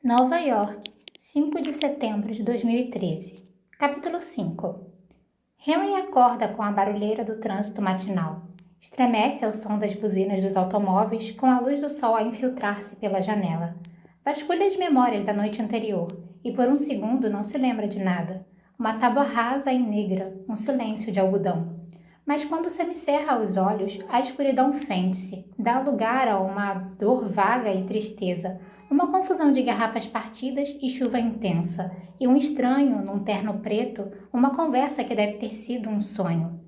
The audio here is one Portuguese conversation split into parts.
Nova York, 5 de setembro de 2013. Capítulo 5. Henry acorda com a barulheira do trânsito matinal. Estremece ao som das buzinas dos automóveis, com a luz do sol a infiltrar-se pela janela. Vasculha as memórias da noite anterior e por um segundo não se lembra de nada. Uma tábua rasa e negra, um silêncio de algodão. Mas quando semicerra os olhos, a escuridão fende-se, dá lugar a uma dor vaga e tristeza, uma confusão de garrafas partidas e chuva intensa, e um estranho, num terno preto, uma conversa que deve ter sido um sonho.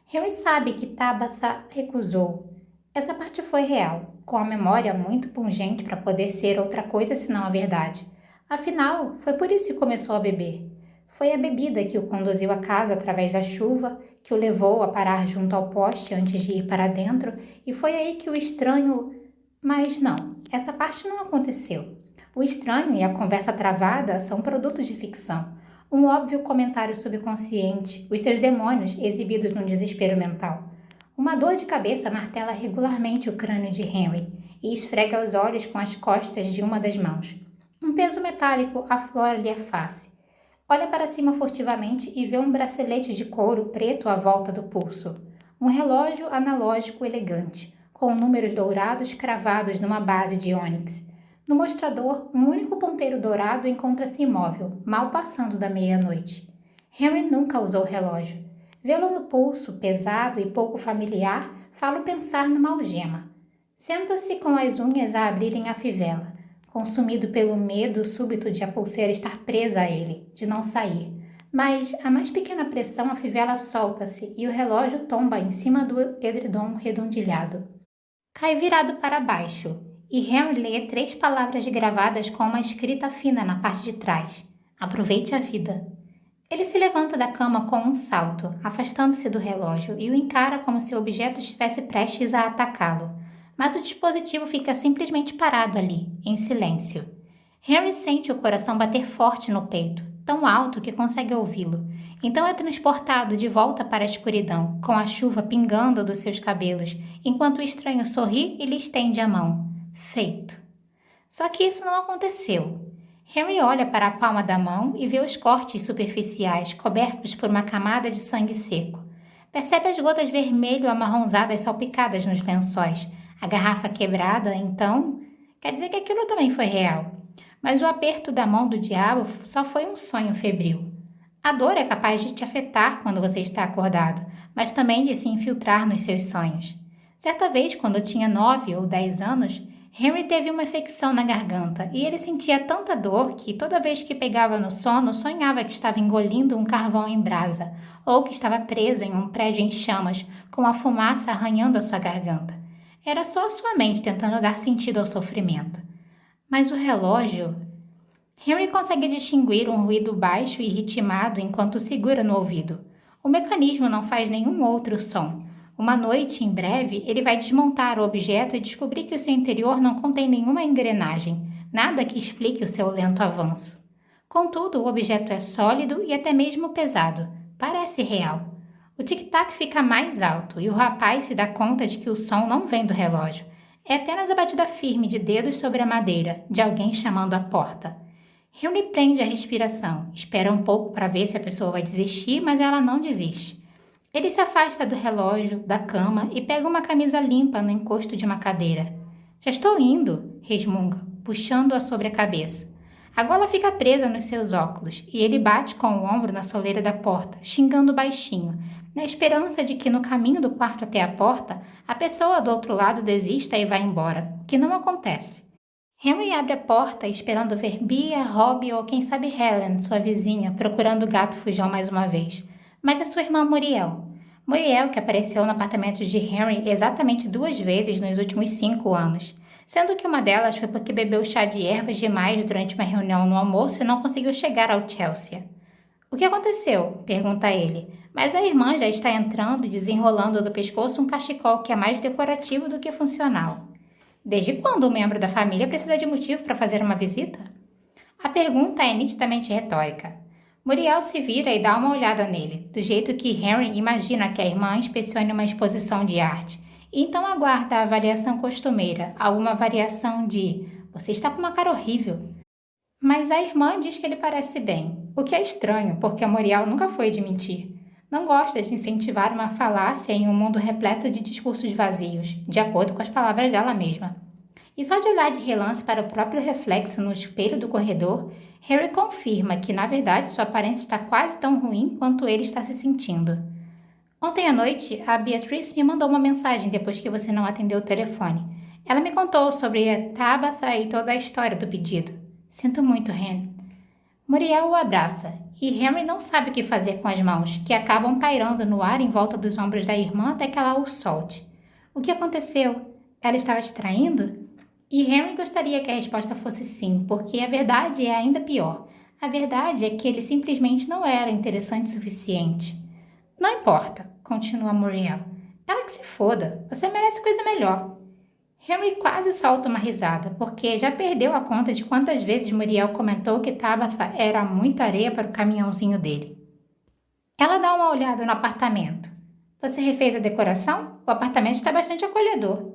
Harry sabe que Tabitha recusou. Essa parte foi real, com a memória muito pungente para poder ser outra coisa senão a verdade. Afinal, foi por isso que começou a beber. Foi a bebida que o conduziu à casa através da chuva, que o levou a parar junto ao poste antes de ir para dentro, e foi aí que o estranho... Mas não, essa parte não aconteceu. O estranho e a conversa travada são produtos de ficção. Um óbvio comentário subconsciente, os seus demônios exibidos num desespero mental. Uma dor de cabeça martela regularmente o crânio de Henry e esfrega os olhos com as costas de uma das mãos. Um peso metálico aflora-lhe a face. Olha para cima furtivamente e vê um bracelete de couro preto à volta do pulso. Um relógio analógico elegante, com números dourados cravados numa base de ônix. No mostrador, um único ponteiro dourado encontra-se imóvel, mal passando da meia-noite. Henry nunca usou relógio. Vê-lo no pulso, pesado e pouco familiar, fala pensar numa algema. Senta-se com as unhas a abrirem a fivela, consumido pelo medo súbito de a pulseira estar presa a ele, de não sair. Mas, a mais pequena pressão, a fivela solta-se e o relógio tomba em cima do edredom redondilhado. Cai virado para baixo, e Henry lê 3 palavras gravadas com uma escrita fina na parte de trás. Aproveite a vida. Ele se levanta da cama com um salto, afastando-se do relógio, e o encara como se o objeto estivesse prestes a atacá-lo. Mas o dispositivo fica simplesmente parado ali, em silêncio. Henry sente o coração bater forte no peito, tão alto que consegue ouvi-lo. Então é transportado de volta para a escuridão, com a chuva pingando dos seus cabelos, enquanto o estranho sorri e lhe estende a mão. Feito. Só que isso não aconteceu. Henry olha para a palma da mão e vê os cortes superficiais cobertos por uma camada de sangue seco. Percebe as gotas vermelho-amarronzadas salpicadas nos lençóis. A garrafa quebrada, então, quer dizer que aquilo também foi real. Mas o aperto da mão do diabo só foi um sonho febril. A dor é capaz de te afetar quando você está acordado, mas também de se infiltrar nos seus sonhos. Certa vez, quando tinha 9 ou 10 anos, Henry teve uma infecção na garganta e ele sentia tanta dor que toda vez que pegava no sono, sonhava que estava engolindo um carvão em brasa ou que estava preso em um prédio em chamas, com a fumaça arranhando a sua garganta. Era só a sua mente tentando dar sentido ao sofrimento. Mas o relógio... Henry consegue distinguir um ruído baixo e ritmado enquanto segura no ouvido. O mecanismo não faz nenhum outro som. Uma noite, em breve, ele vai desmontar o objeto e descobrir que o seu interior não contém nenhuma engrenagem, nada que explique o seu lento avanço. Contudo, o objeto é sólido e até mesmo pesado. Parece real. O tic-tac fica mais alto e o rapaz se dá conta de que o som não vem do relógio. É apenas a batida firme de dedos sobre a madeira, de alguém chamando à porta. Henry prende a respiração, espera um pouco para ver se a pessoa vai desistir, mas ela não desiste. Ele se afasta do relógio, da cama e pega uma camisa limpa no encosto de uma cadeira. Já estou indo, resmunga, puxando-a sobre a cabeça. A gola fica presa nos seus óculos e ele bate com o ombro na soleira da porta, xingando baixinho, na esperança de que no caminho do quarto até a porta, a pessoa do outro lado desista e vá embora, o que não acontece. Henry abre a porta esperando ver Bia, Robbie ou quem sabe Helen, sua vizinha, procurando o gato fujão mais uma vez. Mas é sua irmã Muriel. Muriel, que apareceu no apartamento de Henry exatamente 2 vezes nos últimos 5 anos, sendo que uma delas foi porque bebeu chá de ervas demais durante uma reunião no almoço e não conseguiu chegar ao Chelsea. O que aconteceu? Pergunta ele, mas a irmã já está entrando e desenrolando do pescoço um cachecol que é mais decorativo do que funcional. Desde quando um membro da família precisa de motivo para fazer uma visita? A pergunta é nitidamente retórica. Muriel se vira e dá uma olhada nele, do jeito que Henry imagina que a irmã inspecione uma exposição de arte, e então aguarda a avaliação costumeira, alguma variação de "você está com uma cara horrível". Mas a irmã diz que ele parece bem, o que é estranho, porque a Muriel nunca foi de mentir. Não gosta de incentivar uma falácia em um mundo repleto de discursos vazios, de acordo com as palavras dela mesma. E só de olhar de relance para o próprio reflexo no espelho do corredor, Harry confirma que, na verdade, sua aparência está quase tão ruim quanto ele está se sentindo. Ontem à noite, a Beatrice me mandou uma mensagem depois que você não atendeu o telefone. Ela me contou sobre a Tabitha e toda a história do pedido. Sinto muito, Henry. Muriel o abraça, e Henry não sabe o que fazer com as mãos, que acabam pairando no ar em volta dos ombros da irmã até que ela o solte. O que aconteceu? Ela estava te traindo? E Henry gostaria que a resposta fosse sim, porque a verdade é ainda pior. A verdade é que ele simplesmente não era interessante o suficiente. Não importa, continua Muriel. Ela que se foda, você merece coisa melhor. Henry quase solta uma risada, porque já perdeu a conta de quantas vezes Muriel comentou que Tabitha era muita areia para o caminhãozinho dele. Ela dá uma olhada no apartamento. Você refez a decoração? O apartamento está bastante acolhedor.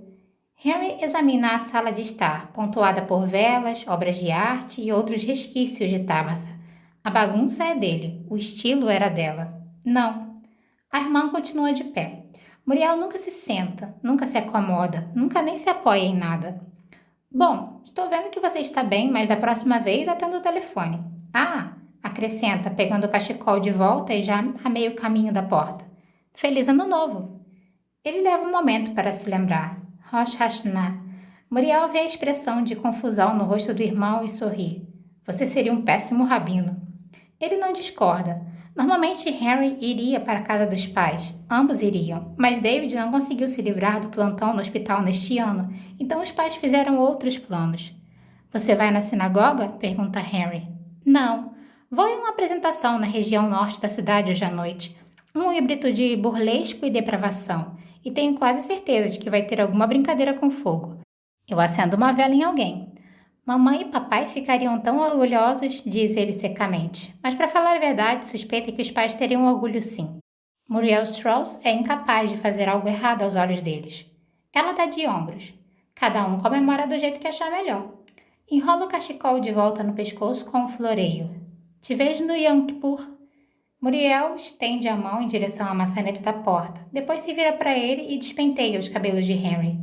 Henry examina a sala de estar, pontuada por velas, obras de arte e outros resquícios de Tabitha. A bagunça é dele, o estilo era dela. Não. A irmã continua de pé. Muriel nunca se senta, nunca se acomoda, nunca nem se apoia em nada. Bom, estou vendo que você está bem, mas da próxima vez atenda o telefone. Ah, acrescenta, pegando o cachecol de volta e já a meio caminho da porta. Feliz Ano Novo! Ele leva um momento para se lembrar. Rosh Hashanah. Muriel vê a expressão de confusão no rosto do irmão e sorri. Você seria um péssimo rabino. Ele não discorda. Normalmente Harry iria para a casa dos pais. Ambos iriam, mas David não conseguiu se livrar do plantão no hospital neste ano, então os pais fizeram outros planos. Você vai na sinagoga? Pergunta Harry. Não. Vou em uma apresentação na região norte da cidade hoje à noite. Um híbrido de burlesco e depravação. E tenho quase certeza de que vai ter alguma brincadeira com fogo. Eu acendo uma vela em alguém. Mamãe e papai ficariam tão orgulhosos, diz ele secamente. Mas para falar a verdade, suspeita que os pais teriam orgulho sim. Muriel Strauss é incapaz de fazer algo errado aos olhos deles. Ela dá de ombros. Cada um comemora do jeito que achar melhor. Enrola o cachecol de volta no pescoço com um floreio. Te vejo no Yom Kippur. Muriel estende a mão em direção à maçaneta da porta, depois se vira para ele e despenteia os cabelos de Henry.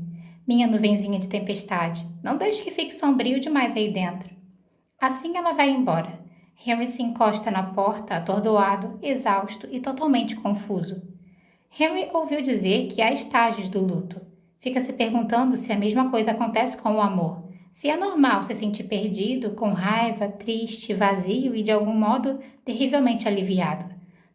Minha nuvenzinha de tempestade, não deixe que fique sombrio demais aí dentro. Assim ela vai embora. Henry se encosta na porta, atordoado, exausto e totalmente confuso. Henry ouviu dizer que há estágios do luto. Fica se perguntando se a mesma coisa acontece com o amor. Se é normal se sentir perdido, com raiva, triste, vazio e de algum modo terrivelmente aliviado.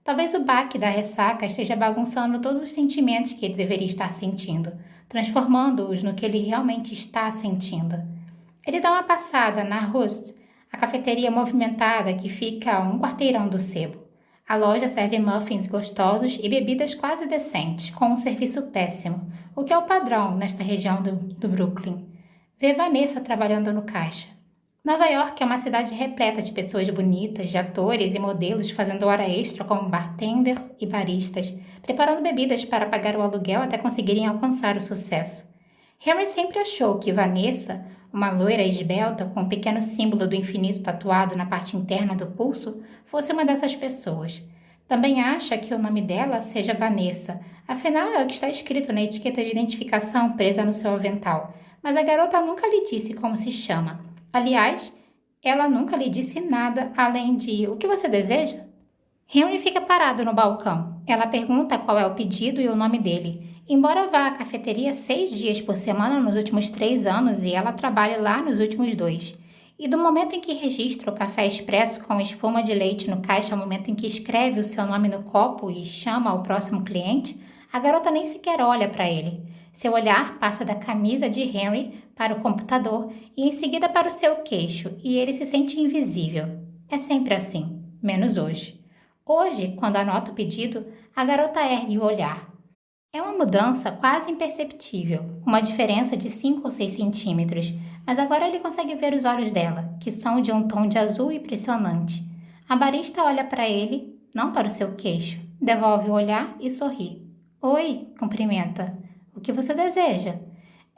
Talvez o baque da ressaca esteja bagunçando todos os sentimentos que ele deveria estar sentindo, transformando-os no que ele realmente está sentindo. Ele dá uma passada na Rust, a cafeteria movimentada que fica a um quarteirão do sebo. A loja serve muffins gostosos e bebidas quase decentes, com um serviço péssimo, o que é o padrão nesta região do Brooklyn. Vê Vanessa trabalhando no caixa. Nova York é uma cidade repleta de pessoas bonitas, de atores e modelos fazendo hora extra como bartenders e baristas, preparando bebidas para pagar o aluguel até conseguirem alcançar o sucesso. Henry sempre achou que Vanessa, uma loira esbelta com um pequeno símbolo do infinito tatuado na parte interna do pulso, fosse uma dessas pessoas. Também acha que o nome dela seja Vanessa, afinal é o que está escrito na etiqueta de identificação presa no seu avental, mas a garota nunca lhe disse como se chama. Aliás, ela nunca lhe disse nada além de "O que você deseja?" Henry fica parado no balcão. Ela pergunta qual é o pedido e o nome dele. Embora vá à cafeteria 6 dias por semana nos últimos 3 anos e ela trabalhe lá nos últimos 2. E do momento em que registra o café expresso com espuma de leite no caixa ao momento em que escreve o seu nome no copo e chama o próximo cliente, a garota nem sequer olha para ele. Seu olhar passa da camisa de Henry para o computador e em seguida para o seu queixo, e ele se sente invisível. É sempre assim, menos hoje. Hoje, quando anota o pedido, a garota ergue o olhar. É uma mudança quase imperceptível, uma diferença de 5 ou 6 centímetros, mas agora ele consegue ver os olhos dela, que são de um tom de azul impressionante. A barista olha para ele, não para o seu queixo, devolve o olhar e sorri. Oi, cumprimenta. O que você deseja?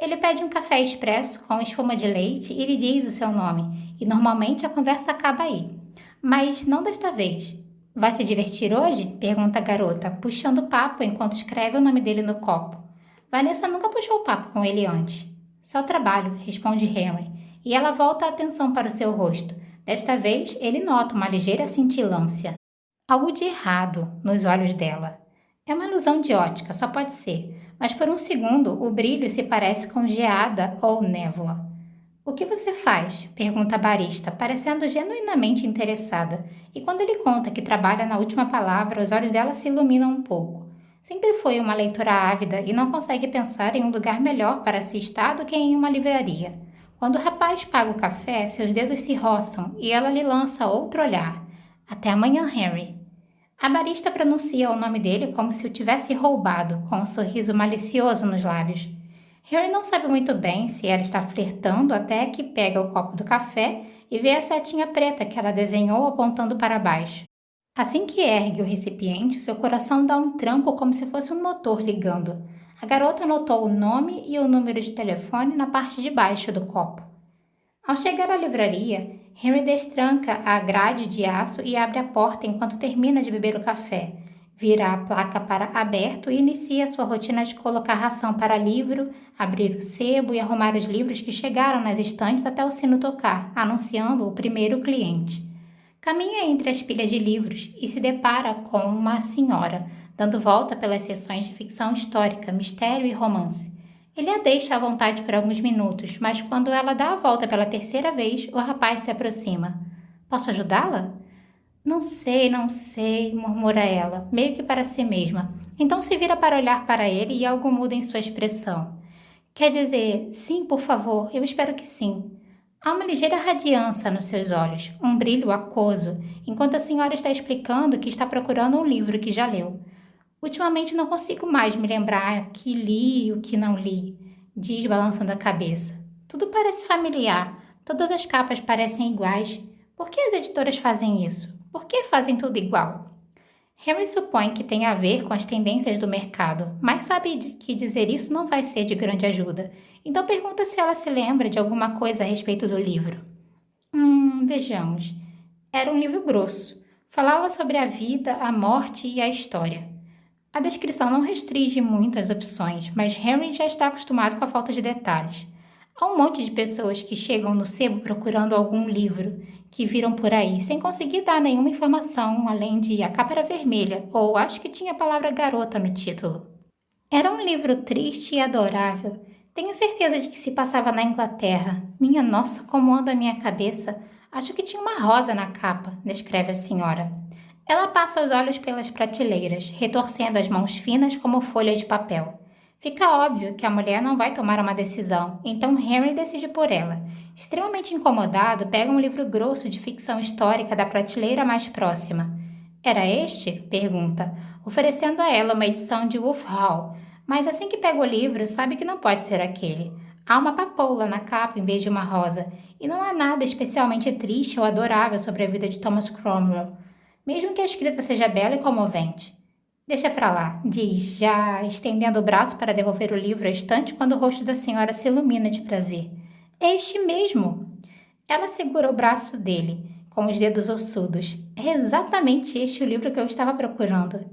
Ele pede um café expresso com espuma de leite e lhe diz o seu nome, e normalmente a conversa acaba aí. Mas não desta vez. Vai se divertir hoje? Pergunta a garota, puxando o papo enquanto escreve o nome dele no copo. Vanessa nunca puxou o papo com ele antes. Só trabalho, responde Henry, e ela volta a atenção para o seu rosto. Desta vez, ele nota uma ligeira cintilância. Algo de errado nos olhos dela. É uma ilusão de ótica, só pode ser, mas por um segundo o brilho se parece com geada ou névoa. O que você faz? Pergunta a barista, parecendo genuinamente interessada, e quando ele conta que trabalha na última palavra, os olhos dela se iluminam um pouco. Sempre foi uma leitora ávida e não consegue pensar em um lugar melhor para se estar do que em uma livraria. Quando o rapaz paga o café, seus dedos se roçam e ela lhe lança outro olhar. Até amanhã, Henry. A barista pronuncia o nome dele como se o tivesse roubado, com um sorriso malicioso nos lábios. Harry não sabe muito bem se ela está flertando até que pega o copo do café e vê a setinha preta que ela desenhou apontando para baixo. Assim que ergue o recipiente, seu coração dá um tranco como se fosse um motor ligando. A garota anotou o nome e o número de telefone na parte de baixo do copo. Ao chegar à livraria, Henry destranca a grade de aço e abre a porta enquanto termina de beber o café. Vira a placa para aberto e inicia sua rotina de colocar ração para livro, abrir o sebo e arrumar os livros que chegaram nas estantes até o sino tocar, anunciando o primeiro cliente. Caminha entre as pilhas de livros e se depara com uma senhora, dando volta pelas seções de ficção histórica, mistério e romance. Ele a deixa à vontade por alguns minutos, mas quando ela dá a volta pela terceira vez, o rapaz se aproxima. Posso ajudá-la? Não sei, murmura ela, meio que para si mesma. Então se vira para olhar para ele e algo muda em sua expressão. Quer dizer, sim, por favor, eu espero que sim. Há uma ligeira radiância nos seus olhos, um brilho aquoso, enquanto a senhora está explicando que está procurando um livro que já leu. Ultimamente não consigo mais me lembrar que li e o que não li, diz balançando a cabeça. Tudo parece familiar, todas as capas parecem iguais. Por que as editoras fazem isso? Por que fazem tudo igual? Henry supõe que tem a ver com as tendências do mercado, mas sabe que dizer isso não vai ser de grande ajuda. Então pergunta se ela se lembra de alguma coisa a respeito do livro. Vejamos. Era um livro grosso. Falava sobre a vida, a morte e a história. A descrição não restringe muito as opções, mas Henry já está acostumado com a falta de detalhes. Há um monte de pessoas que chegam no sebo procurando algum livro, que viram por aí sem conseguir dar nenhuma informação além de a capa era vermelha, ou acho que tinha a palavra garota no título. Era um livro triste e adorável. Tenho certeza de que se passava na Inglaterra. Minha nossa, como anda a minha cabeça. Acho que tinha uma rosa na capa, descreve a senhora. Ela passa os olhos pelas prateleiras, retorcendo as mãos finas como folhas de papel. Fica óbvio que a mulher não vai tomar uma decisão, então Henry decide por ela. Extremamente incomodado, pega um livro grosso de ficção histórica da prateleira mais próxima. Era este? Pergunta, oferecendo a ela uma edição de Wolf Hall, mas assim que pega o livro, sabe que não pode ser aquele. Há uma papoula na capa em vez de uma rosa, e não há nada especialmente triste ou adorável sobre a vida de Thomas Cromwell, mesmo que a escrita seja bela e comovente. Deixa pra lá, diz, já estendendo o braço para devolver o livro à estante quando o rosto da senhora se ilumina de prazer. É este mesmo! Ela segura o braço dele, com os dedos ossudos. É exatamente este o livro que eu estava procurando.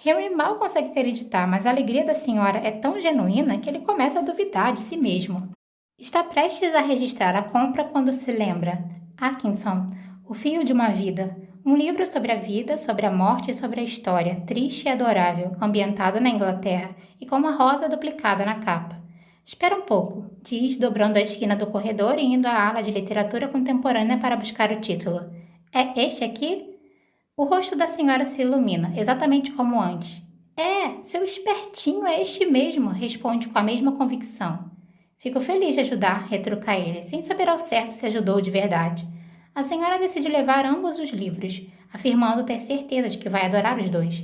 Henry mal consegue acreditar, mas a alegria da senhora é tão genuína que ele começa a duvidar de si mesmo. Está prestes a registrar a compra quando se lembra. Atkinson, O Fio de uma Vida. Um livro sobre a vida, sobre a morte e sobre a história, triste e adorável, ambientado na Inglaterra e com uma rosa duplicada na capa. Espera um pouco, diz, dobrando a esquina do corredor e indo à ala de literatura contemporânea para buscar o título. É este aqui? O rosto da senhora se ilumina, exatamente como antes. É, seu espertinho é este mesmo, responde com a mesma convicção. Fico feliz de ajudar, retruca ele, sem saber ao certo se ajudou de verdade. A senhora decide levar ambos os livros, afirmando ter certeza de que vai adorar os dois.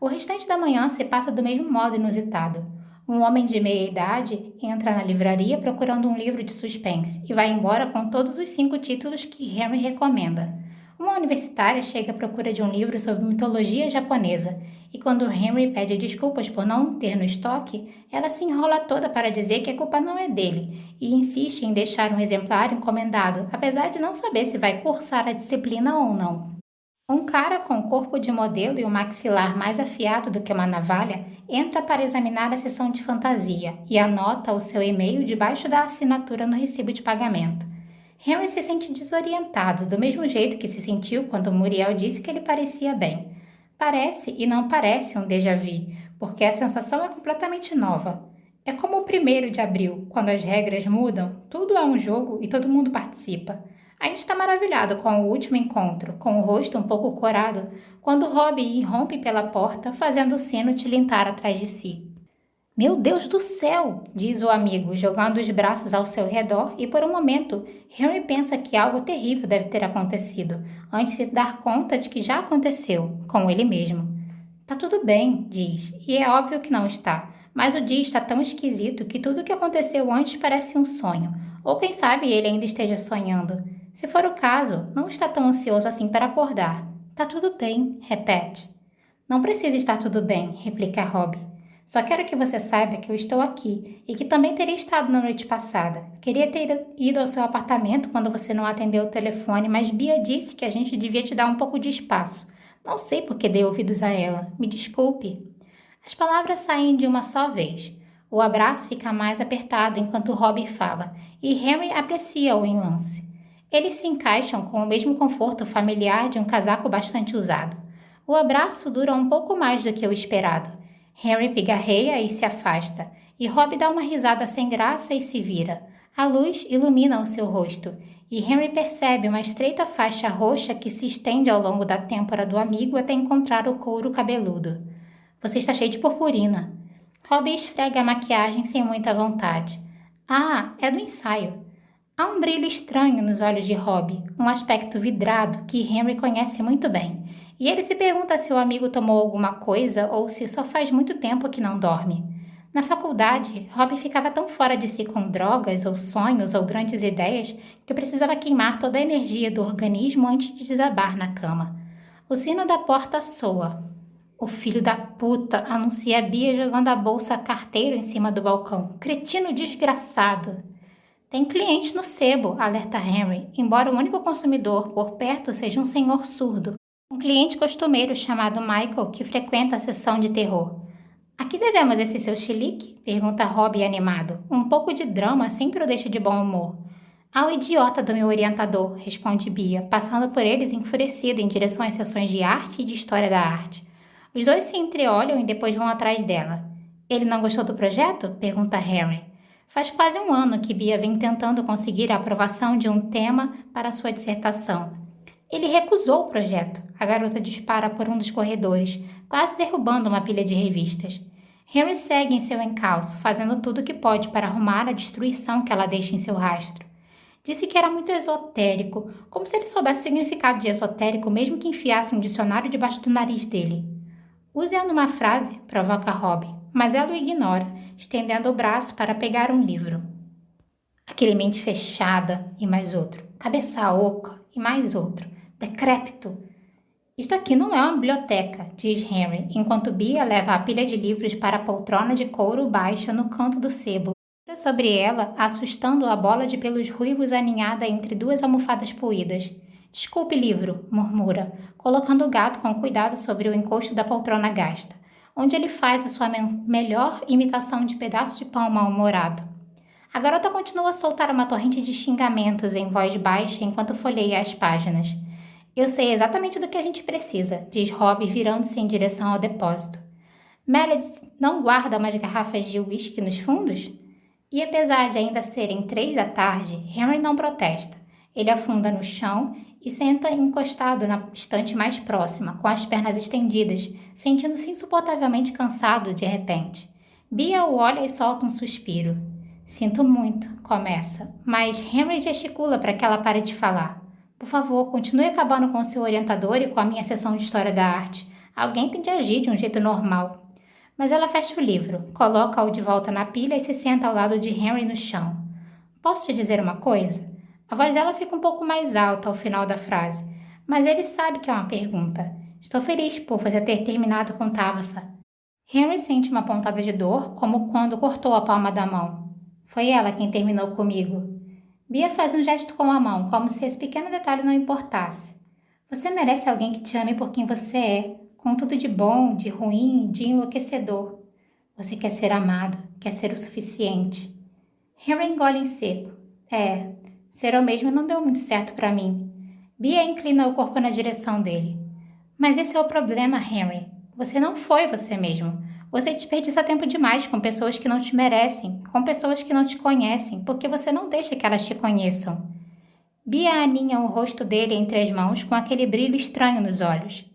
O restante da manhã se passa do mesmo modo inusitado. Um homem de meia idade entra na livraria procurando um livro de suspense e vai embora com todos os 5 títulos que Henry recomenda. Uma universitária chega à procura de um livro sobre mitologia japonesa e quando Henry pede desculpas por não ter no estoque, ela se enrola toda para dizer que a culpa não é dele e insiste em deixar um exemplar encomendado, apesar de não saber se vai cursar a disciplina ou não. Um cara com corpo de modelo e um maxilar mais afiado do que uma navalha entra para examinar a seção de fantasia e anota o seu e-mail debaixo da assinatura no recibo de pagamento. Henry se sente desorientado, do mesmo jeito que se sentiu quando Muriel disse que ele parecia bem. Parece e não parece um déjà vu, porque a sensação é completamente nova. É como o 1º de abril, quando as regras mudam, tudo é um jogo e todo mundo participa. Ainda está maravilhado com o último encontro, com o rosto um pouco corado, quando Robbie irrompe pela porta, fazendo o sino tilintar atrás de si. Meu Deus do céu! Diz o amigo, jogando os braços ao seu redor, e por um momento, Henry pensa que algo terrível deve ter acontecido, antes de se dar conta de que já aconteceu, com ele mesmo. Tá tudo bem, diz, e é óbvio que não está, mas o dia está tão esquisito que tudo o que aconteceu antes parece um sonho, ou quem sabe ele ainda esteja sonhando. Se for o caso, não está tão ansioso assim para acordar. Tá tudo bem, repete. Não precisa estar tudo bem, replica Robbie. Só quero que você saiba que eu estou aqui e que também teria estado na noite passada. Queria ter ido ao seu apartamento quando você não atendeu o telefone, mas Bia disse que a gente devia te dar um pouco de espaço. Não sei por que dei ouvidos a ela. Me desculpe. As palavras saem de uma só vez. O abraço fica mais apertado enquanto Robbie fala, e Henry aprecia o enlace. Eles se encaixam com o mesmo conforto familiar de um casaco bastante usado. O abraço dura um pouco mais do que o esperado. Henry pigarreia e se afasta, e Robbie dá uma risada sem graça e se vira. A luz ilumina o seu rosto, e Henry percebe uma estreita faixa roxa que se estende ao longo da têmpora do amigo até encontrar o couro cabeludo. Você está cheio de purpurina. Robbie esfrega a maquiagem sem muita vontade. Ah, é do ensaio. Há um brilho estranho nos olhos de Robbie, um aspecto vidrado que Henry conhece muito bem, e ele se pergunta se o amigo tomou alguma coisa ou se só faz muito tempo que não dorme. Na faculdade, Robbie ficava tão fora de si com drogas ou sonhos ou grandes ideias que precisava queimar toda a energia do organismo antes de desabar na cama. O sino da porta soa. O filho da puta, anuncia Bia jogando a bolsa carteiro em cima do balcão. Cretino desgraçado! Tem clientes no sebo, alerta Henry, embora o único consumidor por perto seja um senhor surdo, um cliente costumeiro chamado Michael que frequenta a sessão de terror. A que devemos esse seu chilique? Pergunta Robbie animado. Um pouco de drama sempre o deixa de bom humor. Ao idiota do meu orientador, responde Bia, passando por eles enfurecida em direção às sessões de arte e de história da arte. Os dois se entreolham e depois vão atrás dela. Ele não gostou do projeto? Pergunta Henry. Faz quase um ano que Bia vem tentando conseguir a aprovação de um tema para sua dissertação. Ele recusou o projeto. A garota dispara por um dos corredores, quase derrubando uma pilha de revistas. Henry segue em seu encalço, fazendo tudo o que pode para arrumar a destruição que ela deixa em seu rastro. Disse que era muito esotérico, como se ele soubesse o significado de esotérico mesmo que enfiasse um dicionário debaixo do nariz dele. Use-a numa frase, provoca Robbie, mas ela o ignora, estendendo o braço para pegar um livro. Aquele mente fechada e mais outro. Cabeça oca e mais outro. Decrépito. Isto aqui não é uma biblioteca, diz Henry, enquanto Bia leva a pilha de livros para a poltrona de couro baixa no canto do sebo. Sobre ela, assustando a bola de pelos ruivos aninhada entre duas almofadas poídas. Desculpe, livro, murmura, colocando o gato com cuidado sobre o encosto da poltrona gasta, onde ele faz a sua melhor imitação de pedaço de pão mal-humorado. A garota continua a soltar uma torrente de xingamentos em voz baixa enquanto folheia as páginas. Eu sei exatamente do que a gente precisa, diz Robbie virando-se em direção ao depósito. Meredith não guarda umas garrafas de uísque nos fundos? E apesar de ainda serem 3 da tarde, Henry não protesta. Ele afunda no chão e senta encostado na estante mais próxima, com as pernas estendidas, sentindo-se insuportavelmente cansado de repente. Bia o olha e solta um suspiro. Sinto muito, começa, mas Henry gesticula para que ela pare de falar. Por favor, continue acabando com seu orientador e com a minha sessão de História da Arte. Alguém tem de agir de um jeito normal. Mas ela fecha o livro, coloca-o de volta na pilha e se senta ao lado de Henry no chão. Posso te dizer uma coisa? A voz dela fica um pouco mais alta ao final da frase, mas ele sabe que é uma pergunta. Estou feliz por você ter terminado com Tabitha. Henry sente uma pontada de dor, como quando cortou a palma da mão. Foi ela quem terminou comigo. Bia faz um gesto com a mão, como se esse pequeno detalhe não importasse. Você merece alguém que te ame por quem você é, com tudo de bom, de ruim, de enlouquecedor. Você quer ser amado, quer ser o suficiente. Henry engole em seco. Ser eu mesmo não deu muito certo para mim. Bia inclina o corpo na direção dele. Mas esse é o problema, Henry. Você não foi você mesmo. Você desperdiça tempo demais com pessoas que não te merecem, com pessoas que não te conhecem, porque você não deixa que elas te conheçam. Bia aninha o rosto dele entre as mãos com aquele brilho estranho nos olhos.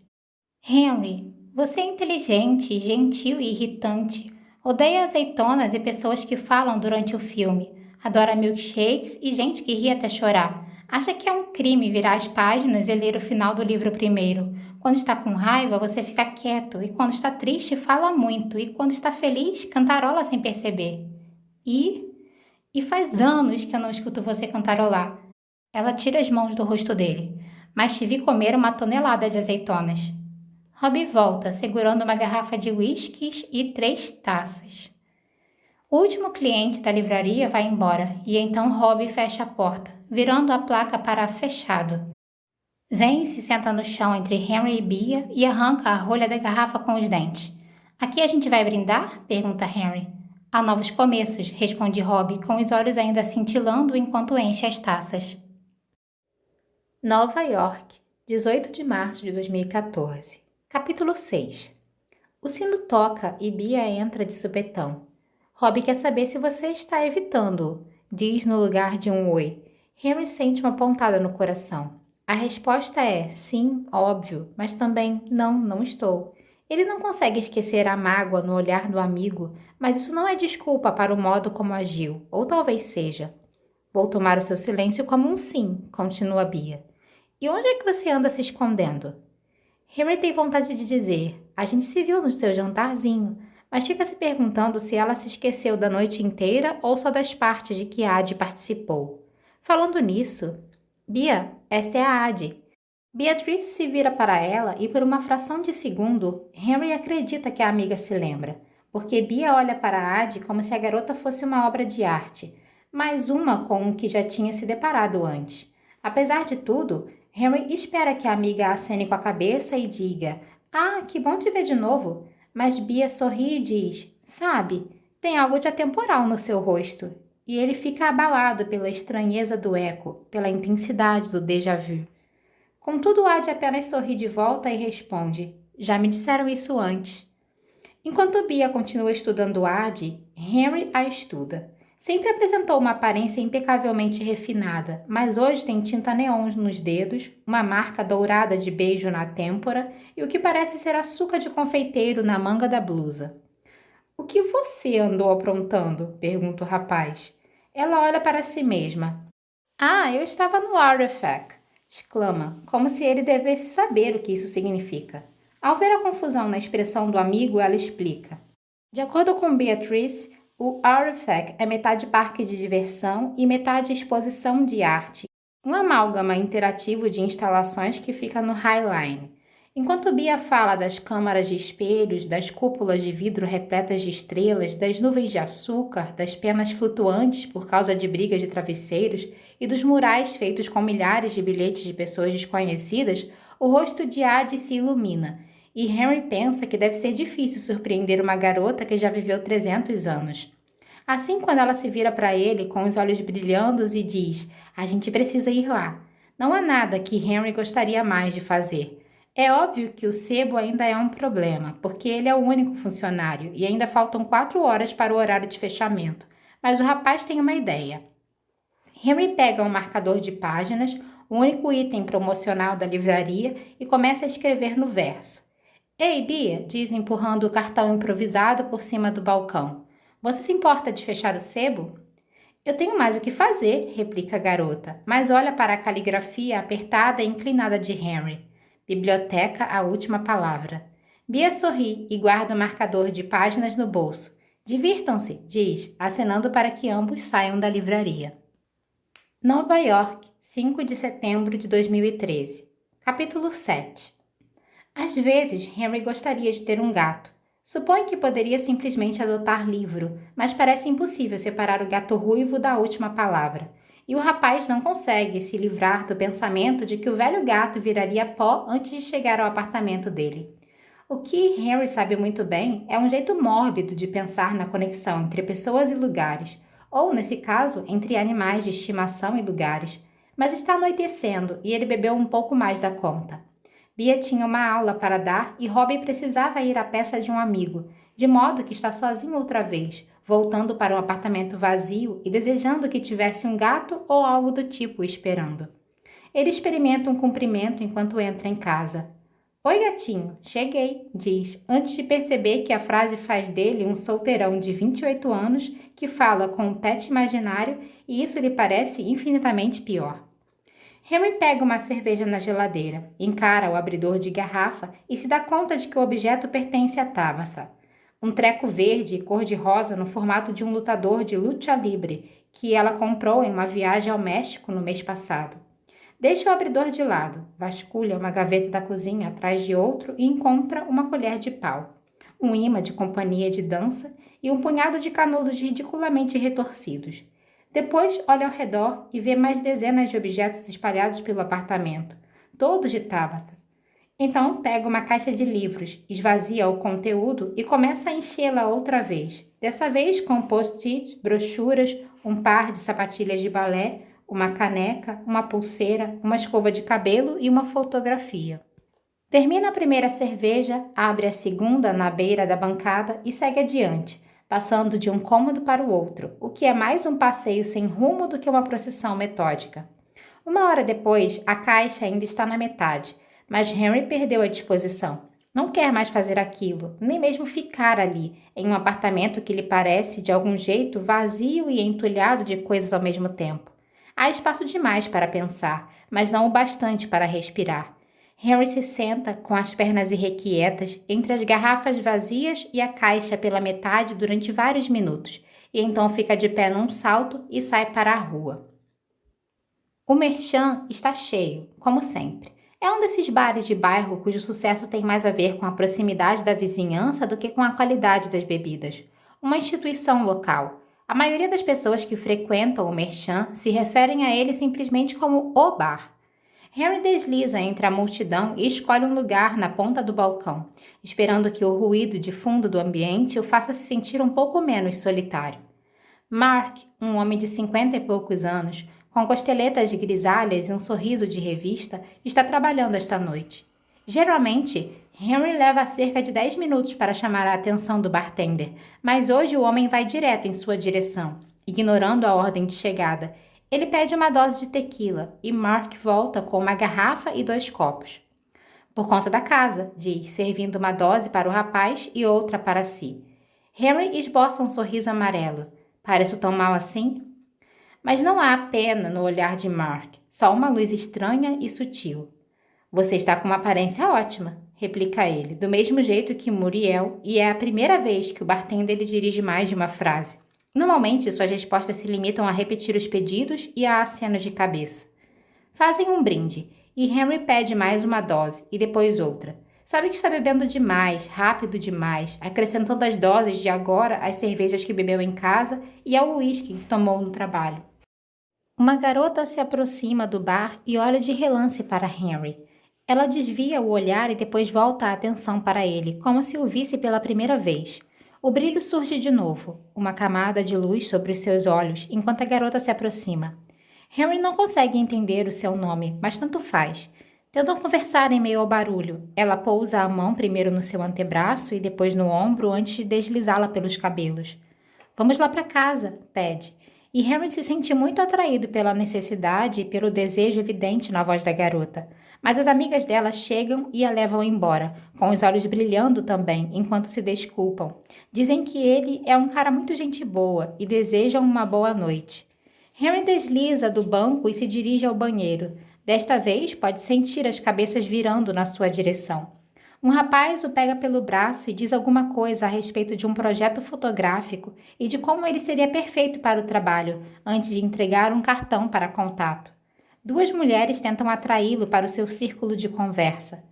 Henry, você é inteligente, gentil e irritante. Odeia azeitonas e pessoas que falam durante o filme. Adora milkshakes e gente que ri até chorar. Acha que é um crime virar as páginas e ler o final do livro primeiro. Quando está com raiva, você fica quieto. E quando está triste, fala muito. E quando está feliz, cantarola sem perceber. E faz anos que eu não escuto você cantarolar. Ela tira as mãos do rosto dele. Mas te vi comer uma tonelada de azeitonas. Robbie volta, segurando uma garrafa de whiskies e 3 taças. O último cliente da livraria vai embora e então Robbie fecha a porta, virando a placa para fechado. Vem e se senta no chão entre Henry e Bia e arranca a rolha da garrafa com os dentes. Aqui a gente vai brindar? Pergunta Henry. Há novos começos, responde Robbie, com os olhos ainda cintilando enquanto enche as taças. Nova York, 18 de março de 2014. Capítulo 6. O sino toca e Bia entra de supetão. Robbie quer saber se você está evitando-o, diz no lugar de um oi. Henry sente uma pontada no coração. A resposta é sim, óbvio, mas também não, não estou. Ele não consegue esquecer a mágoa no olhar do amigo, mas isso não é desculpa para o modo como agiu, ou talvez seja. Vou tomar o seu silêncio como um sim, continua Bia. E onde é que você anda se escondendo? Henry tem vontade de dizer, a gente se viu no seu jantarzinho, mas fica se perguntando se ela se esqueceu da noite inteira ou só das partes de que Adi participou. Falando nisso, Bia, esta é a Adi. Beatrice se vira para ela e por uma fração de segundo, Henry acredita que a amiga se lembra, porque Bia olha para Adi como se a garota fosse uma obra de arte, mais uma com o que já tinha se deparado antes. Apesar de tudo, Henry espera que a amiga acene com a cabeça e diga: "Ah, que bom te ver de novo." Mas Bia sorri e diz: "Sabe, tem algo de atemporal no seu rosto." E ele fica abalado pela estranheza do eco, pela intensidade do déjà vu. Contudo, Adi apenas sorri de volta e responde: "Já me disseram isso antes." Enquanto Bia continua estudando Adi, Henry a estuda. Sempre apresentou uma aparência impecavelmente refinada, mas hoje tem tinta neon nos dedos, uma marca dourada de beijo na têmpora e o que parece ser açúcar de confeiteiro na manga da blusa. "O que você andou aprontando?" pergunta o rapaz. Ela olha para si mesma. "Ah, eu estava no Artifact", exclama, como se ele devesse saber o que isso significa. Ao ver a confusão na expressão do amigo, ela explica. De acordo com Beatrice, o Artifact é metade parque de diversão e metade exposição de arte, um amálgama interativo de instalações que fica no High Line. Enquanto Bia fala das câmaras de espelhos, das cúpulas de vidro repletas de estrelas, das nuvens de açúcar, das penas flutuantes por causa de brigas de travesseiros e dos murais feitos com milhares de bilhetes de pessoas desconhecidas, o rosto de Adi se ilumina. E Henry pensa que deve ser difícil surpreender uma garota que já viveu 300 anos. Assim, quando ela se vira para ele com os olhos brilhando e diz: "A gente precisa ir lá." Não há nada que Henry gostaria mais de fazer. É óbvio que o sebo ainda é um problema, porque ele é o único funcionário e ainda faltam 4 horas para o horário de fechamento. Mas o rapaz tem uma ideia. Henry pega um marcador de páginas, o único item promocional da livraria, e começa a escrever no verso. "Ei, Bia", diz empurrando o cartão improvisado por cima do balcão. "Você se importa de fechar o sebo?" "Eu tenho mais o que fazer", replica a garota, mas olha para a caligrafia apertada e inclinada de Henry. "Biblioteca, a última palavra." Bia sorri e guarda o marcador de páginas no bolso. "Divirtam-se", diz, acenando para que ambos saiam da livraria. Nova York, 5 de setembro de 2013. Capítulo 7. Às vezes, Henry gostaria de ter um gato. Supõe que poderia simplesmente adotar livro, mas parece impossível separar o gato ruivo da última palavra. E o rapaz não consegue se livrar do pensamento de que o velho gato viraria pó antes de chegar ao apartamento dele. O que Henry sabe muito bem é um jeito mórbido de pensar na conexão entre pessoas e lugares, ou, nesse caso, entre animais de estimação e lugares. Mas está anoitecendo e ele bebeu um pouco mais da conta. Bia tinha uma aula para dar e Robin precisava ir à peça de um amigo, de modo que está sozinho outra vez, voltando para um apartamento vazio e desejando que tivesse um gato ou algo do tipo esperando. Ele experimenta um cumprimento enquanto entra em casa. Oi, gatinho, cheguei, diz, antes de perceber que a frase faz dele um solteirão de 28 anos que fala com um pet imaginário e isso lhe parece infinitamente pior. Henry pega uma cerveja na geladeira, encara o abridor de garrafa e se dá conta de que o objeto pertence a Tabitha. Um treco verde e cor-de-rosa no formato de um lutador de luta livre que ela comprou em uma viagem ao México no mês passado. Deixa o abridor de lado, vasculha uma gaveta da cozinha atrás de outro e encontra uma colher de pau, um imã de companhia de dança e um punhado de canudos ridiculamente retorcidos. Depois olha ao redor e vê mais dezenas de objetos espalhados pelo apartamento, todos de Tabitha. Então pega uma caixa de livros, esvazia o conteúdo e começa a enchê-la outra vez, dessa vez com post-its, brochuras, um par de sapatilhas de balé, uma caneca, uma pulseira, uma escova de cabelo e uma fotografia. Termina a primeira cerveja, abre a segunda na beira da bancada e segue adiante, passando de um cômodo para o outro, o que é mais um passeio sem rumo do que uma procissão metódica. Uma hora depois, a caixa ainda está na metade, mas Henry perdeu a disposição. Não quer mais fazer aquilo, nem mesmo ficar ali, em um apartamento que lhe parece, de algum jeito, vazio e entulhado de coisas ao mesmo tempo. Há espaço demais para pensar, mas não o bastante para respirar. Henry se senta, com as pernas irrequietas, entre as garrafas vazias e a caixa pela metade durante vários minutos, e então fica de pé num salto e sai para a rua. O Merchan está cheio, como sempre. É um desses bares de bairro cujo sucesso tem mais a ver com a proximidade da vizinhança do que com a qualidade das bebidas. Uma instituição local. A maioria das pessoas que frequentam o Merchan se referem a ele simplesmente como o bar. Henry desliza entre a multidão e escolhe um lugar na ponta do balcão, esperando que o ruído de fundo do ambiente o faça se sentir um pouco menos solitário. Mark, um homem de 50 e poucos anos, com costeletas grisalhas e um sorriso de revista, está trabalhando esta noite. Geralmente, Henry leva cerca de 10 minutos para chamar a atenção do bartender, mas hoje o homem vai direto em sua direção, ignorando a ordem de chegada. Ele pede uma dose de tequila e Mark volta com uma garrafa e 2 copos. Por conta da casa, diz, servindo uma dose para o rapaz e outra para si. Henry esboça um sorriso amarelo. Pareço tão mal assim? Mas não há pena no olhar de Mark, só uma luz estranha e sutil. Você está com uma aparência ótima, replica ele, do mesmo jeito que Muriel, e é a primeira vez que o bartender lhe dirige mais de uma frase. Normalmente, suas respostas se limitam a repetir os pedidos e a aceno de cabeça. Fazem um brinde, e Henry pede mais uma dose, e depois outra. Sabe que está bebendo demais, rápido demais, acrescentando as doses de agora às cervejas que bebeu em casa e ao uísque que tomou no trabalho. Uma garota se aproxima do bar e olha de relance para Henry. Ela desvia o olhar e depois volta a atenção para ele, como se o visse pela primeira vez. O brilho surge de novo, uma camada de luz sobre os seus olhos, enquanto a garota se aproxima. Henry não consegue entender o seu nome, mas tanto faz. Tentam conversar em meio ao barulho. Ela pousa a mão primeiro no seu antebraço e depois no ombro antes de deslizá-la pelos cabelos. Vamos lá para casa, pede. E Henry se sente muito atraído pela necessidade e pelo desejo evidente na voz da garota. Mas as amigas dela chegam e a levam embora, com os olhos brilhando também, enquanto se desculpam. Dizem que ele é um cara muito gente boa e desejam uma boa noite. Henry desliza do banco e se dirige ao banheiro. Desta vez, pode sentir as cabeças virando na sua direção. Um rapaz o pega pelo braço e diz alguma coisa a respeito de um projeto fotográfico e de como ele seria perfeito para o trabalho, antes de entregar um cartão para contato. 2 mulheres tentam atraí-lo para o seu círculo de conversa.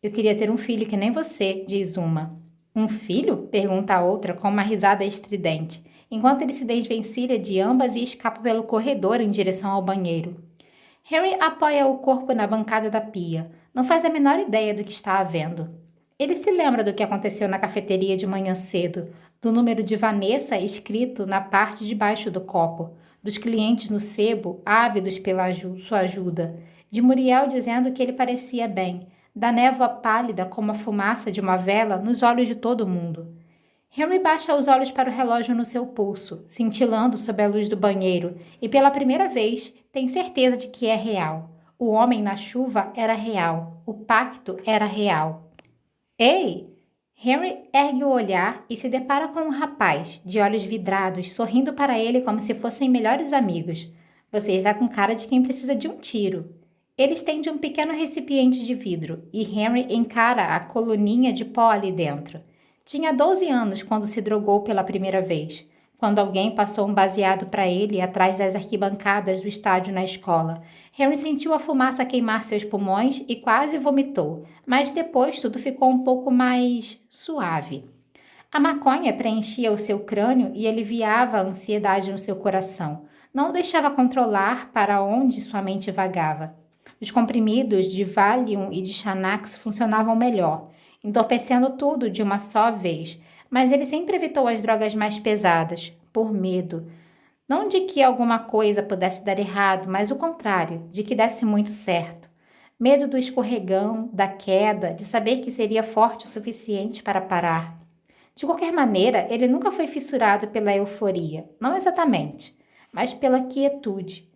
Eu queria ter um filho que nem você, diz uma. Um filho? Pergunta a outra com uma risada estridente, enquanto ele se desvencilha de ambas e escapa pelo corredor em direção ao banheiro. Harry apoia o corpo na bancada da pia. Não faz a menor ideia do que está havendo. Ele se lembra do que aconteceu na cafeteria de manhã cedo, do número de Vanessa escrito na parte de baixo do copo, dos clientes no sebo ávidos pela sua ajuda, de Muriel dizendo que ele parecia bem, da névoa pálida como a fumaça de uma vela nos olhos de todo mundo. Henry baixa os olhos para o relógio no seu pulso, cintilando sob a luz do banheiro, e pela primeira vez tem certeza de que é real. O homem na chuva era real. O pacto era real. Ei! Henry ergue o olhar e se depara com um rapaz, de olhos vidrados, sorrindo para ele como se fossem melhores amigos. Você está com cara de quem precisa de um tiro. Ele estende um pequeno recipiente de vidro e Henry encara a coluninha de pó ali dentro. Tinha 12 anos quando se drogou pela primeira vez, quando alguém passou um baseado para ele atrás das arquibancadas do estádio na escola. Henry sentiu a fumaça queimar seus pulmões e quase vomitou, mas depois tudo ficou um pouco mais suave. A maconha preenchia o seu crânio e aliviava a ansiedade no seu coração. Não o deixava controlar para onde sua mente vagava. Os comprimidos de Valium e de Xanax funcionavam melhor, entorpecendo tudo de uma só vez, mas ele sempre evitou as drogas mais pesadas, por medo. Não de que alguma coisa pudesse dar errado, mas o contrário, de que desse muito certo. Medo do escorregão, da queda, de saber que seria forte o suficiente para parar. De qualquer maneira, ele nunca foi fissurado pela euforia, não exatamente, mas pela quietude,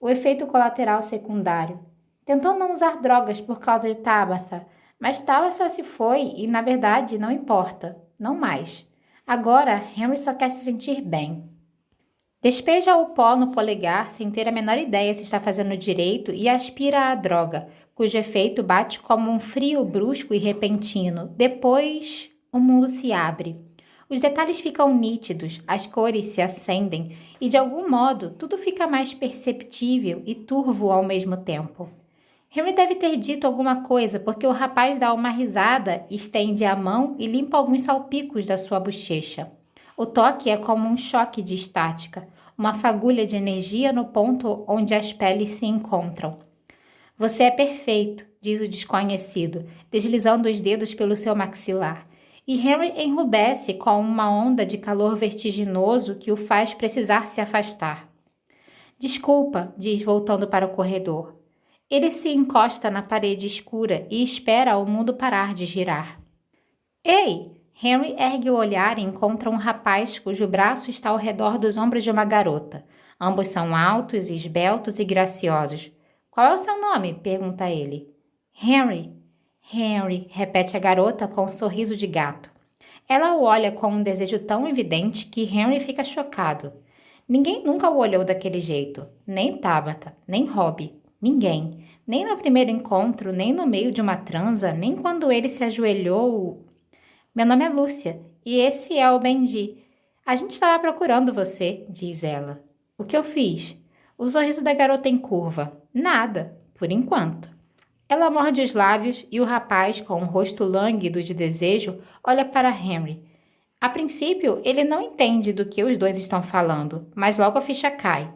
o efeito colateral secundário. Tentou não usar drogas por causa de Tabitha, mas Tabitha se foi e, na verdade, não importa, não mais. Agora, Henry só quer se sentir bem. Despeja o pó no polegar sem ter a menor ideia se está fazendo direito e aspira a droga, cujo efeito bate como um frio brusco e repentino. Depois, o mundo se abre. Os detalhes ficam nítidos, as cores se acendem e, de algum modo, tudo fica mais perceptível e turvo ao mesmo tempo. Henry deve ter dito alguma coisa porque o rapaz dá uma risada, estende a mão e limpa alguns salpicos da sua bochecha. O toque é como um choque de estática, uma fagulha de energia no ponto onde as peles se encontram. Você é perfeito, diz o desconhecido, deslizando os dedos pelo seu maxilar. E Henry enrubesce com uma onda de calor vertiginoso que o faz precisar se afastar. Desculpa, diz voltando para o corredor. Ele se encosta na parede escura e espera o mundo parar de girar. Ei! Henry ergue o olhar e encontra um rapaz cujo braço está ao redor dos ombros de uma garota. Ambos são altos, esbeltos e graciosos. Qual é o seu nome? Pergunta ele. Henry. Henry, repete a garota com um sorriso de gato. Ela o olha com um desejo tão evidente que Henry fica chocado. Ninguém nunca o olhou daquele jeito. Nem Tabitha, nem Robbie. Ninguém. Nem no primeiro encontro, nem no meio de uma transa, nem quando ele se ajoelhou. Meu nome é Lúcia, e esse é o Benji. A gente estava procurando você, diz ela. O que eu fiz? O sorriso da garota encurva. Nada, por enquanto. Ela morde os lábios e o rapaz, com um rosto lânguido de desejo, olha para Henry. A princípio, ele não entende do que os dois estão falando, mas logo a ficha cai.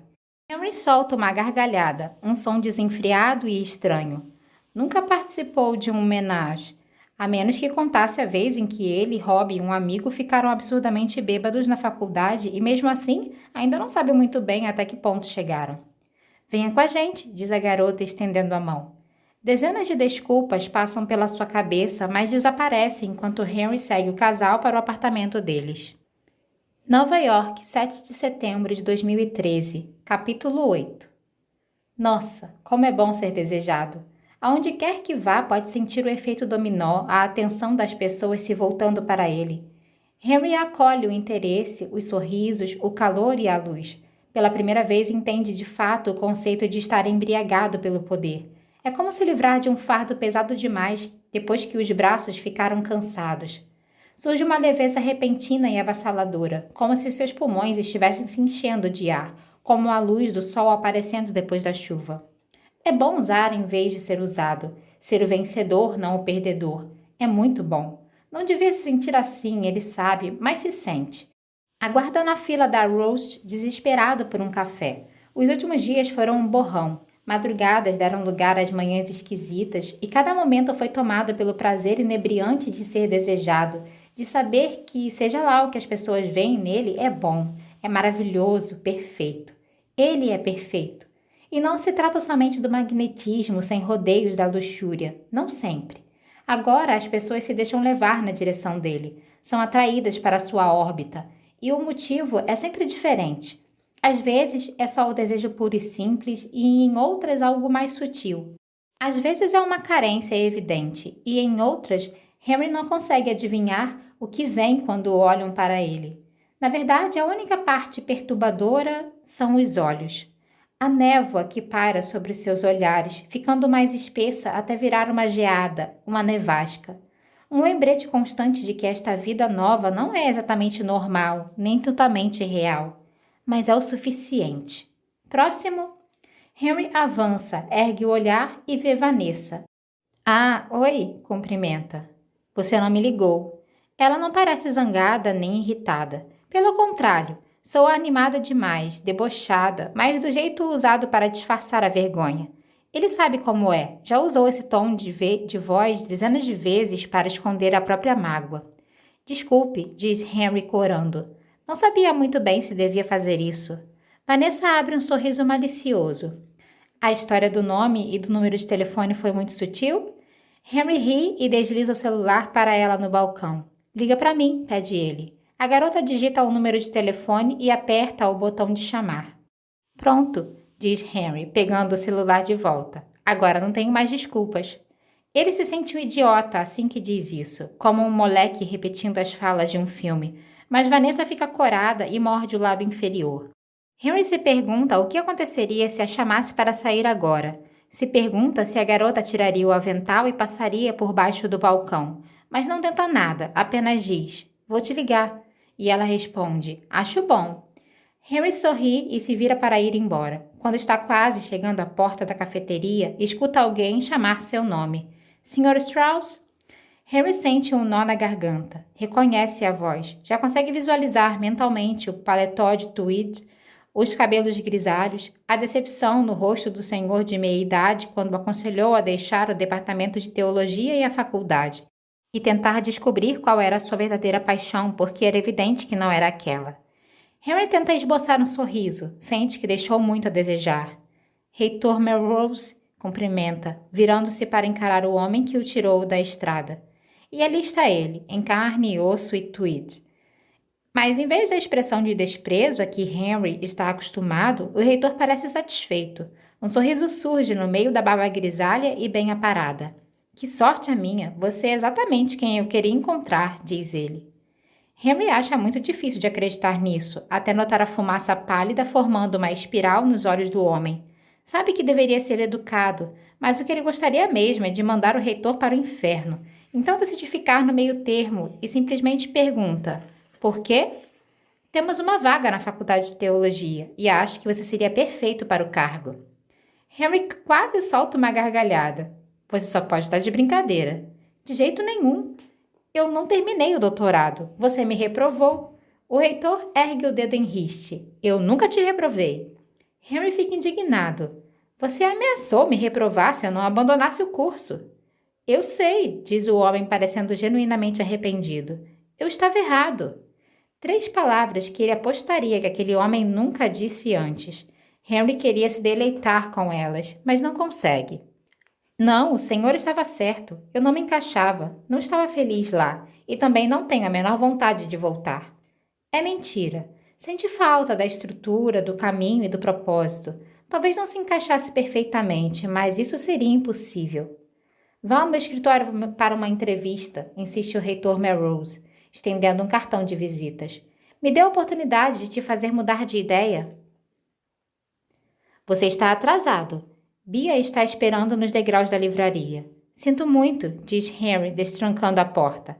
Henry solta uma gargalhada, um som desenfreado e estranho. Nunca participou de um menage, a menos que contasse a vez em que ele, Robbie e um amigo ficaram absurdamente bêbados na faculdade e, mesmo assim, ainda não sabe muito bem até que ponto chegaram. Venha com a gente, diz a garota estendendo a mão. Dezenas de desculpas passam pela sua cabeça, mas desaparecem enquanto Henry segue o casal para o apartamento deles. Nova York, 7 de setembro de 2013, capítulo 8. Nossa, como é bom ser desejado! Aonde quer que vá, pode sentir o efeito dominó, a atenção das pessoas se voltando para ele. Henry acolhe o interesse, os sorrisos, o calor e a luz. Pela primeira vez entende de fato o conceito de estar embriagado pelo poder. É como se livrar de um fardo pesado demais depois que os braços ficaram cansados. Surge uma leveza repentina e avassaladora, como se os seus pulmões estivessem se enchendo de ar, como a luz do sol aparecendo depois da chuva. É bom usar em vez de ser usado, ser o vencedor, não o perdedor. É muito bom. Não devia se sentir assim, ele sabe, mas se sente. Aguarda na fila da Roast, desesperado por um café. Os últimos dias foram um borrão. Madrugadas deram lugar às manhãs esquisitas e cada momento foi tomado pelo prazer inebriante de ser desejado, de saber que, seja lá o que as pessoas veem nele, é bom, é maravilhoso, perfeito. Ele é perfeito. E não se trata somente do magnetismo sem rodeios da luxúria, não sempre. Agora as pessoas se deixam levar na direção dele, são atraídas para sua órbita, e o motivo é sempre diferente. Às vezes é só o desejo puro e simples, e em outras algo mais sutil. Às vezes é uma carência evidente, e em outras, Henry não consegue adivinhar o que vem quando olham para ele. Na verdade, a única parte perturbadora são os olhos. A névoa que paira sobre seus olhares, ficando mais espessa até virar uma geada, uma nevasca. Um lembrete constante de que esta vida nova não é exatamente normal, nem totalmente real, mas é o suficiente. Próximo. Henry avança, ergue o olhar e vê Vanessa. Ah, oi, cumprimenta. Você não me ligou. Ela não parece zangada nem irritada. Pelo contrário, sou animada demais, debochada, mas do jeito usado para disfarçar a vergonha. Ele sabe como é, já usou esse tom de voz dezenas de vezes para esconder a própria mágoa. Desculpe, diz Henry corando. Não sabia muito bem se devia fazer isso. Vanessa abre um sorriso malicioso. A história do nome e do número de telefone foi muito sutil? Henry ri e desliza o celular para ela no balcão. Liga para mim, pede ele. A garota digita o número de telefone e aperta o botão de chamar. Pronto, diz Henry, pegando o celular de volta. Agora não tenho mais desculpas. Ele se sente um idiota assim que diz isso, como um moleque repetindo as falas de um filme, mas Vanessa fica corada e morde o lábio inferior. Henry se pergunta o que aconteceria se a chamasse para sair agora. Se pergunta se a garota tiraria o avental e passaria por baixo do balcão, mas não tenta nada, apenas diz, vou te ligar. E ela responde, acho bom. Henry sorri e se vira para ir embora. Quando está quase chegando à porta da cafeteria, escuta alguém chamar seu nome. Sr. Strauss? Henry sente um nó na garganta. Reconhece a voz. Já consegue visualizar mentalmente o paletó de tweed, os cabelos grisalhos, a decepção no rosto do senhor de meia-idade quando o aconselhou a deixar o departamento de teologia e a faculdade, e tentar descobrir qual era a sua verdadeira paixão, porque era evidente que não era aquela. Henry tenta esboçar um sorriso, sente que deixou muito a desejar. Reitor Melrose cumprimenta, virando-se para encarar o homem que o tirou da estrada. E ali está ele, em carne, osso e tweed. Mas em vez da expressão de desprezo a que Henry está acostumado, o reitor parece satisfeito. Um sorriso surge no meio da barba grisalha e bem aparada. Que sorte a minha, você é exatamente quem eu queria encontrar, diz ele. Henry acha muito difícil de acreditar nisso, até notar a fumaça pálida formando uma espiral nos olhos do homem. Sabe que deveria ser educado, mas o que ele gostaria mesmo é de mandar o reitor para o inferno. Então decide ficar no meio termo e simplesmente pergunta, por quê? Temos uma vaga na faculdade de teologia e acho que você seria perfeito para o cargo. Henry quase solta uma gargalhada. Você só pode estar de brincadeira. De jeito nenhum. Eu não terminei o doutorado. Você me reprovou. O reitor ergue o dedo em riste. Eu nunca te reprovei. Henry fica indignado. Você ameaçou me reprovar se eu não abandonasse o curso. Eu sei, diz o homem parecendo genuinamente arrependido. Eu estava errado. 3 palavras que ele apostaria que aquele homem nunca disse antes. Henry queria se deleitar com elas, mas não consegue. Não, o senhor estava certo. Eu não me encaixava, não estava feliz lá e também não tenho a menor vontade de voltar. É mentira. Sente falta da estrutura, do caminho e do propósito. Talvez não se encaixasse perfeitamente, mas isso seria impossível. Vá ao meu escritório para uma entrevista, insiste o reitor Melrose, estendendo um cartão de visitas. Me dê a oportunidade de te fazer mudar de ideia. Você está atrasado. Bia está esperando nos degraus da livraria. Sinto muito, diz Henry, destrancando a porta.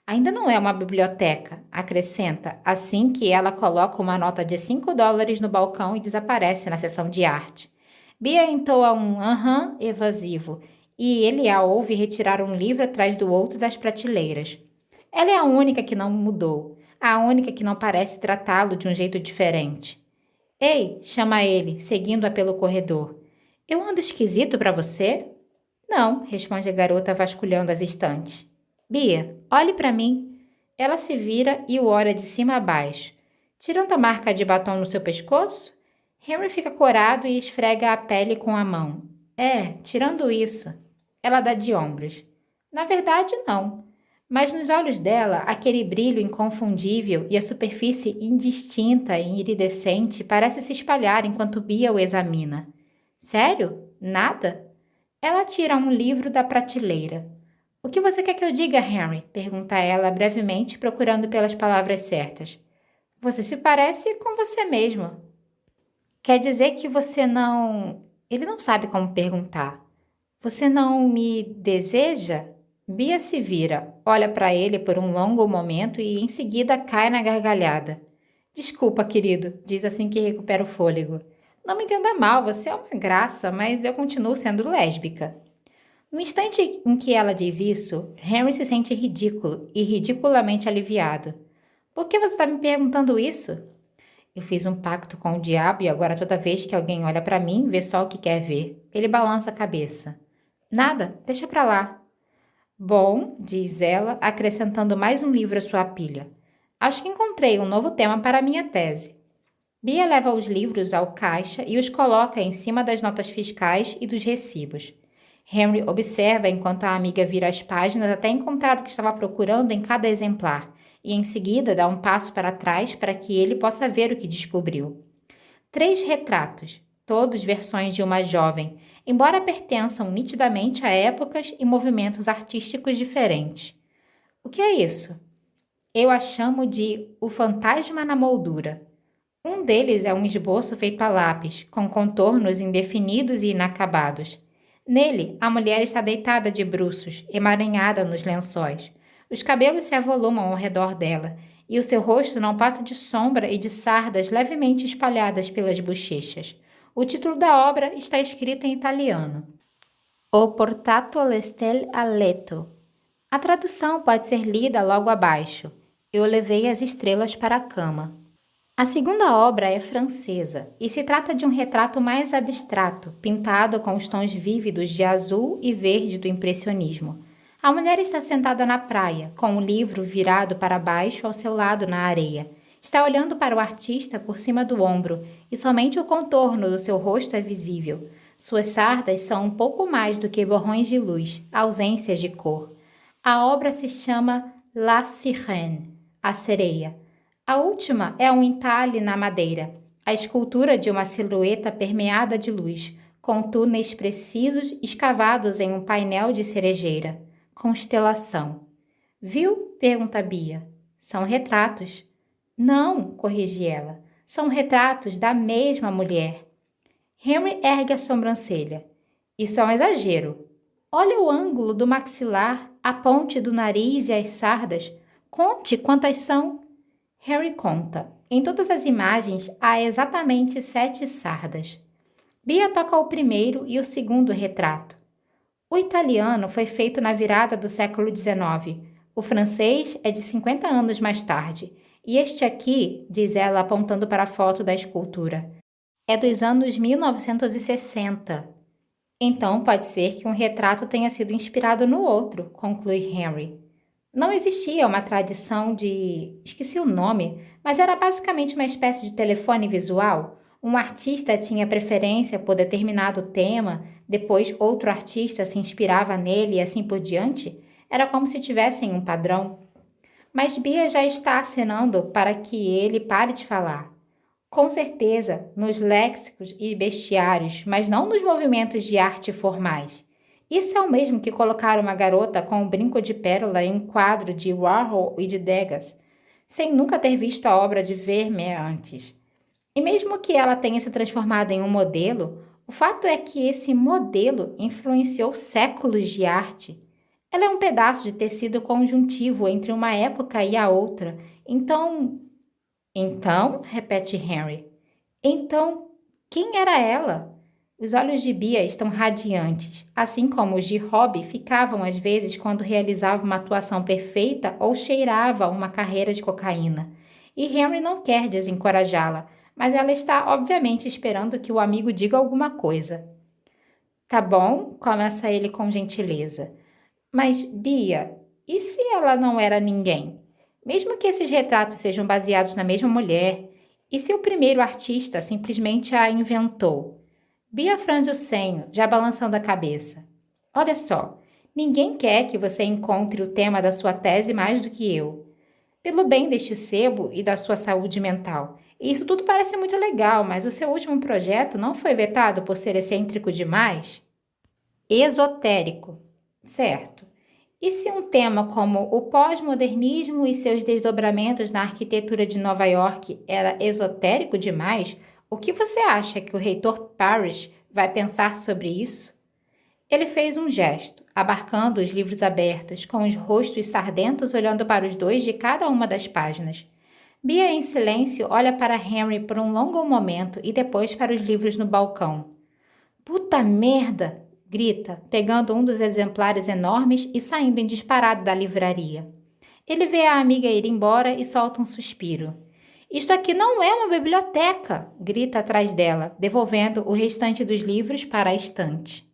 Ainda não é uma biblioteca, acrescenta, assim que ela coloca uma nota de $5 no balcão e desaparece na seção de arte. Bia entoa um aham evasivo, e ele a ouve retirar um livro atrás do outro das prateleiras. Ela é a única que não mudou, a única que não parece tratá-lo de um jeito diferente. Ei, chama ele, seguindo-a pelo corredor. Eu ando esquisito para você? Não, responde a garota vasculhando as estantes. Bia, olhe para mim. Ela se vira e o olha de cima a baixo. Tirando a marca de batom no seu pescoço? Henry fica corado e esfrega a pele com a mão. Tirando isso. Ela dá de ombros. Na verdade, não. Mas nos olhos dela, aquele brilho inconfundível e a superfície indistinta e iridescente parece se espalhar enquanto Bia o examina. Sério? Nada? Ela tira um livro da prateleira. O que você quer que eu diga, Henry? Pergunta ela brevemente, procurando pelas palavras certas. Você se parece com você mesmo. Quer dizer que você não... Ele não sabe como perguntar. Você não me deseja? Bia se vira, olha para ele por um longo momento e em seguida cai na gargalhada. Desculpa, querido, diz assim que recupera o fôlego. Não me entenda mal, você é uma graça, mas eu continuo sendo lésbica. No instante em que ela diz isso, Henry se sente ridículo e ridiculamente aliviado. Por que você está me perguntando isso? Eu fiz um pacto com o diabo e agora toda vez que alguém olha para mim, vê só o que quer ver. Ele balança a cabeça. Nada, deixa pra lá. Bom, diz ela, acrescentando mais um livro à sua pilha. Acho que encontrei um novo tema para a minha tese. Bia leva os livros ao caixa e os coloca em cima das notas fiscais e dos recibos. Henry observa enquanto a amiga vira as páginas até encontrar o que estava procurando em cada exemplar e em seguida dá um passo para trás para que ele possa ver o que descobriu. 3 retratos, todos versões de uma jovem, embora pertençam nitidamente a épocas e movimentos artísticos diferentes. O que é isso? Eu a chamo de O Fantasma na Moldura. Um deles é um esboço feito a lápis, com contornos indefinidos e inacabados. Nele, a mulher está deitada de bruços, emaranhada nos lençóis. Os cabelos se avolumam ao redor dela, e o seu rosto não passa de sombra e de sardas levemente espalhadas pelas bochechas. O título da obra está escrito em italiano. O portato all'estel a letto. A tradução pode ser lida logo abaixo. Eu levei as estrelas para a cama. A segunda obra é francesa e se trata de um retrato mais abstrato, pintado com os tons vívidos de azul e verde do impressionismo. A mulher está sentada na praia, com o livro virado para baixo ao seu lado na areia. Está olhando para o artista por cima do ombro e somente o contorno do seu rosto é visível. Suas sardas são um pouco mais do que borrões de luz, ausências de cor. A obra se chama La Sirène, a sereia. A última é um entalhe na madeira, a escultura de uma silhueta permeada de luz, com túneis precisos escavados em um painel de cerejeira. Constelação. Viu? Pergunta Bia. São retratos. Não, corrige ela. São retratos da mesma mulher. Henry ergue a sobrancelha. Isso é um exagero. Olha o ângulo do maxilar, a ponte do nariz e as sardas. Conte quantas são. Harry conta. Em todas as imagens há exatamente 7 sardas. Bia toca o primeiro e o segundo retrato. O italiano foi feito na virada do século XIX. O francês é de 50 anos mais tarde. E este aqui, diz ela apontando para a foto da escultura, é dos anos 1960. Então pode ser que um retrato tenha sido inspirado no outro, conclui Henry. Não existia uma tradição de... esqueci o nome, mas era basicamente uma espécie de telefone visual. Um artista tinha preferência por determinado tema, depois outro artista se inspirava nele e assim por diante. Era como se tivessem um padrão. Mas Bia já está acenando para que ele pare de falar. Com certeza, nos léxicos e bestiários, mas não nos movimentos de arte formais. Isso é o mesmo que colocar uma garota com um brinco de pérola em um quadro de Warhol e de Degas, sem nunca ter visto a obra de Vermeer antes. E mesmo que ela tenha se transformado em um modelo, o fato é que esse modelo influenciou séculos de arte. Ela é um pedaço de tecido conjuntivo entre uma época e a outra. Então, repete Henry. Então, quem era ela? Os olhos de Bia estão radiantes, assim como os de Robbie ficavam às vezes quando realizava uma atuação perfeita ou cheirava uma carreira de cocaína. E Henry não quer desencorajá-la, mas ela está obviamente esperando que o amigo diga alguma coisa. Tá bom, começa ele com gentileza. Mas, Bia, e se ela não era ninguém? Mesmo que esses retratos sejam baseados na mesma mulher, e se o primeiro artista simplesmente a inventou? Bia franze o senho, já balançando a cabeça. Olha só, ninguém quer que você encontre o tema da sua tese mais do que eu. Pelo bem deste sebo e da sua saúde mental. E isso tudo parece muito legal, mas o seu último projeto não foi vetado por ser excêntrico demais? Esotérico. Certo. E se um tema como o pós-modernismo e seus desdobramentos na arquitetura de Nova York era esotérico demais, o que você acha que o reitor Parrish vai pensar sobre isso? Ele fez um gesto, abarcando os livros abertos, com os rostos sardentos olhando para os dois de cada uma das páginas. Bia, em silêncio, olha para Henry por um longo momento e depois para os livros no balcão. Puta merda! Grita, pegando um dos exemplares enormes e saindo em disparado da livraria. Ele vê a amiga ir embora e solta um suspiro. Isto aqui não é uma biblioteca! Grita atrás dela, devolvendo o restante dos livros para a estante.